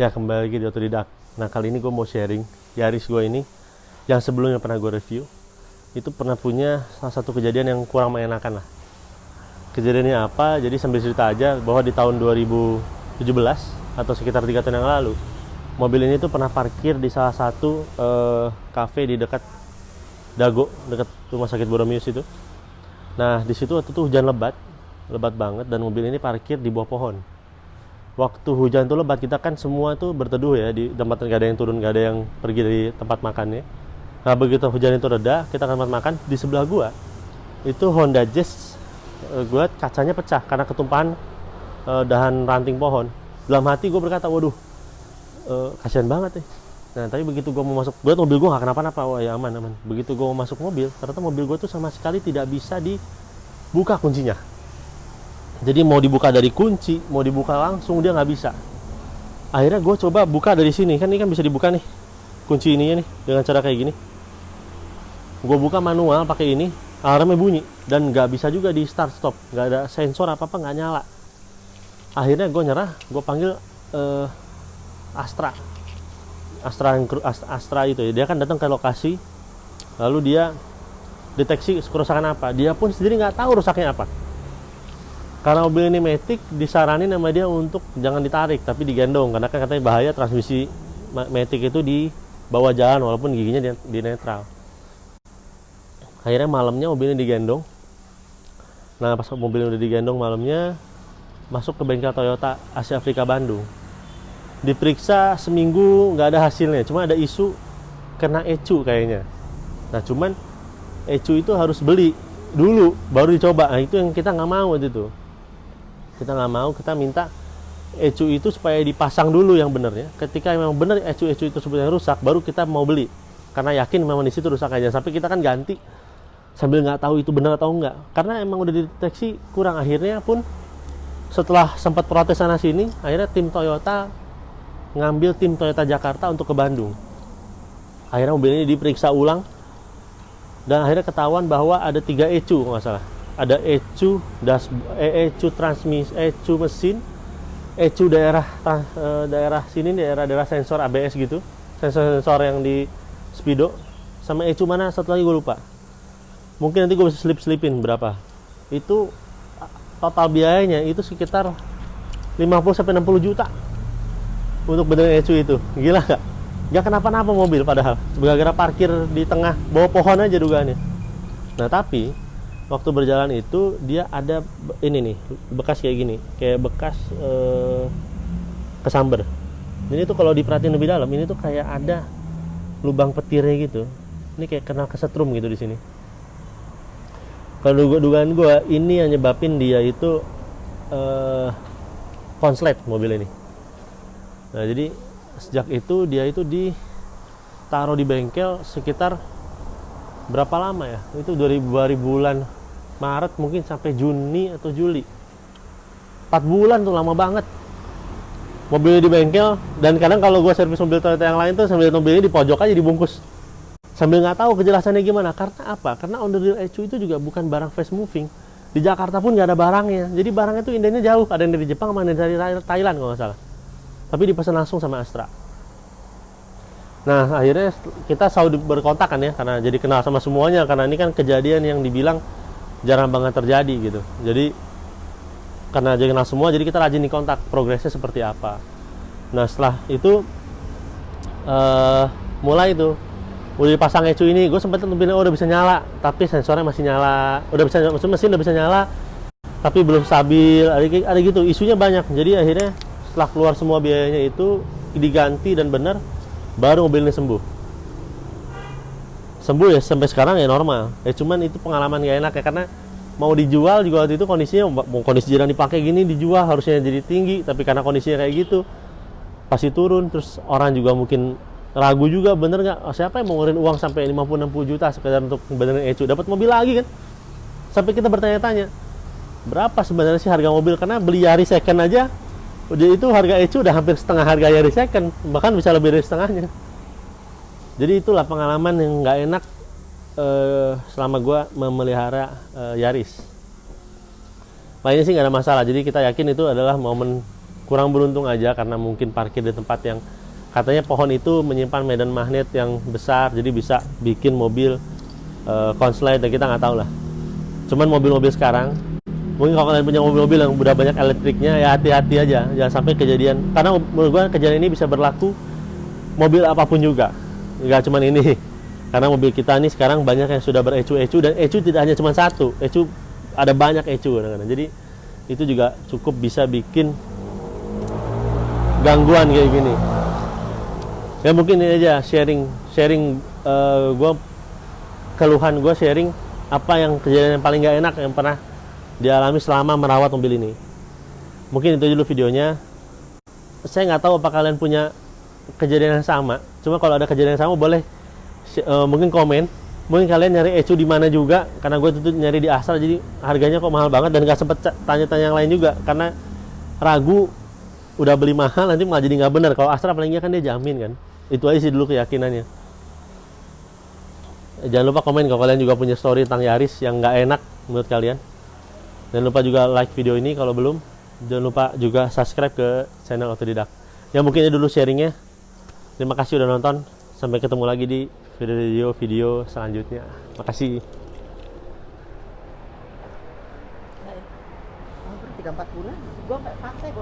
Ya kembali lagi di Otodidak. Nah kali ini gue mau sharing Yaris gue ini yang sebelumnya pernah gue review. Itu pernah punya salah satu kejadian yang kurang mengenakan lah. Kejadiannya apa? Jadi sambil cerita aja bahwa di tahun 2017 atau sekitar 3 tahun yang lalu, mobil ini tuh pernah parkir di salah satu cafe di dekat Dago, dekat rumah sakit Boromius itu. Nah di situ waktu itu hujan lebat banget, dan mobil ini parkir di bawah pohon. Waktu hujan tuh lebat, kita kan semua tuh berteduh ya di tempat, nggak ada yang turun, nggak ada yang pergi dari tempat makannya. Nah begitu hujan itu reda, kita ke tempat makan. Di sebelah gua itu Honda Jazz, gua kacanya pecah karena ketumpahan dahan ranting pohon. Dalam hati gue berkata, waduh, kasihan banget nih. Nah tapi begitu gue mau masuk, gue mobil gue nggak kenapa-napa, wah ya aman. Begitu gue mau masuk mobil, ternyata mobil gue tuh sama sekali tidak bisa dibuka kuncinya. Jadi mau dibuka dari kunci, mau dibuka langsung, dia nggak bisa. Akhirnya gue coba buka dari sini, kan ini kan bisa dibuka nih kunci ininya nih dengan cara kayak gini. Gue buka manual pakai ini, alarmnya bunyi dan nggak bisa juga di start stop, nggak ada sensor apa nggak nyala. Akhirnya gue nyerah, gue panggil Astra itu ya. Dia kan datang ke lokasi, lalu dia deteksi kerusakan apa. Dia pun sendiri nggak tahu rusaknya apa. Karena mobil ini matic, disaranin sama dia untuk jangan ditarik tapi digendong, karena kan katanya bahaya transmisi matic itu di bawah jalan walaupun giginya di netral. Akhirnya malamnya mobil ini digendong. Nah pas mobil ini udah digendong malamnya, masuk ke bengkel Toyota Asia Afrika Bandung. Diperiksa seminggu nggak ada hasilnya, cuma ada isu kena ecu kayaknya. Nah cuman ecu itu harus beli dulu baru dicoba. Nah itu yang kita nggak mau waktu itu. Kita nggak mau, kita minta ecu itu supaya dipasang dulu yang benernya. Ketika memang bener ecu itu sebetulnya rusak, baru kita mau beli karena yakin memang di situ rusak aja. Sampai kita kan ganti sambil nggak tahu itu benar atau enggak, karena emang udah dideteksi kurang. Akhirnya pun setelah sempat protes sana sini, akhirnya tim Toyota ngambil tim Toyota Jakarta untuk ke Bandung. Akhirnya mobil ini diperiksa ulang dan akhirnya ketahuan bahwa ada 3 ecu kalau nggak salah. Ada ecu transmisi, ecu mesin, ecu daerah sini, daerah sensor ABS gitu, sensor yang di speedo, sama ecu mana satu lagi gue lupa. Mungkin nanti gue bisa selipin berapa. Itu total biayanya itu sekitar 50-60 juta untuk benerin ecu itu. Gila gak? Gak kenapa-napa mobil padahal, gara-gara parkir di tengah bawah pohon aja dugaannya. Nah tapi waktu berjalan itu dia ada ini nih bekas kayak gini, kayak bekas kesamber. Ini tuh kalau diperhatiin lebih dalam, ini tuh kayak ada lubang petirnya gitu. Ini kayak kena kesetrum gitu di sini. Kalau dugaan gue ini yang nyebabin dia itu konslet mobil ini. Nah jadi sejak itu dia itu ditaruh di bengkel sekitar berapa lama ya? Itu dari bulan Maret mungkin sampai Juni atau Juli. 4 bulan tuh, lama banget. Mobilnya di bengkel, dan kadang kalau gue servis mobil Toyota yang lain tuh sambil mobilnya di pojok aja dibungkus. Sambil nggak tahu kejelasannya gimana. Karena apa? Karena on the real ecu itu juga bukan barang fast moving. Di Jakarta pun nggak ada barangnya. Jadi barangnya tuh indahnya jauh. Ada yang dari Jepang, ada yang dari Thailand kalau nggak salah. Tapi dipesan langsung sama Astra. Nah akhirnya kita selalu berkontak kan ya, karena jadi kenal sama semuanya, karena ini kan kejadian yang dibilang jarang banget terjadi gitu. Jadi karena jadi kenal semua, jadi kita rajin di kontak progresnya seperti apa. Nah setelah itu mulai itu udah dipasang ecu ini, gue sempat mobilnya udah bisa nyala tapi sensornya masih nyala, udah bisa, mesin udah bisa nyala tapi belum stabil, ada gitu isunya banyak. Jadi akhirnya setelah keluar semua biayanya itu diganti dan benar, baru mobil ini sembuh ya, sampai sekarang ya normal ya. Cuman itu pengalaman gak enak ya, karena mau dijual juga waktu itu kondisinya, mau kondisi jarang dipakai gini dijual harusnya jadi tinggi, tapi karena kondisinya kayak gitu pasti turun. Terus orang juga mungkin ragu juga, bener nggak, siapa yang mau ngeluarin uang sampai 50-60 juta sekedar untuk benerin ecu, dapat mobil lagi kan. Sampai kita bertanya-tanya berapa sebenarnya sih harga mobil, karena beli Yaris second aja udah itu harga ecu udah hampir setengah harga Yaris second, bahkan bisa lebih dari setengahnya. Jadi itulah pengalaman yang nggak enak selama gue memelihara Yaris. Lainnya sih nggak ada masalah. Jadi kita yakin itu adalah momen kurang beruntung aja karena mungkin parkir di tempat yang katanya pohon itu menyimpan medan magnet yang besar, jadi bisa bikin mobil konslet, dan kita nggak tahu lah. Cuman mobil-mobil sekarang, mungkin kalau kalian punya mobil-mobil yang udah banyak elektriknya, ya hati-hati aja, jangan sampai kejadian. Karena menurut gua kejadian ini bisa berlaku mobil apapun juga, nggak cuman ini. Karena mobil kita nih sekarang banyak yang sudah berecu-ecu, dan ecu tidak hanya cuma satu, ecu ada banyak ecu kadang-kadang. Jadi itu juga cukup bisa bikin gangguan kayak gini. Ya mungkin ini aja sharing keluhan gue, sharing apa yang kejadian yang paling gak enak yang pernah dialami selama merawat mobil ini. Mungkin itu dulu videonya. Saya nggak tahu apa kalian punya kejadian yang sama. Cuma kalau ada kejadian yang sama boleh mungkin komen. Mungkin kalian nyari ecu di mana juga, karena gue tuh nyari di Astra, jadi harganya kok mahal banget, dan gak sempet tanya-tanya yang lain juga karena ragu. Udah beli mahal nanti malah jadi nggak benar. Kalau Astra paling nggak kan dia jamin kan. Itu aja sih dulu keyakinannya. Jangan lupa komen kalau kalian juga punya story tentang Yaris yang nggak enak menurut kalian. Jangan lupa juga like video ini kalau belum. Jangan lupa juga subscribe ke channel Otodidak. Ya mungkin ini dulu sharingnya. Terima kasih udah nonton. Sampai ketemu lagi di video selanjutnya. Makasih. 3-4 bulan, gue nggak pakai.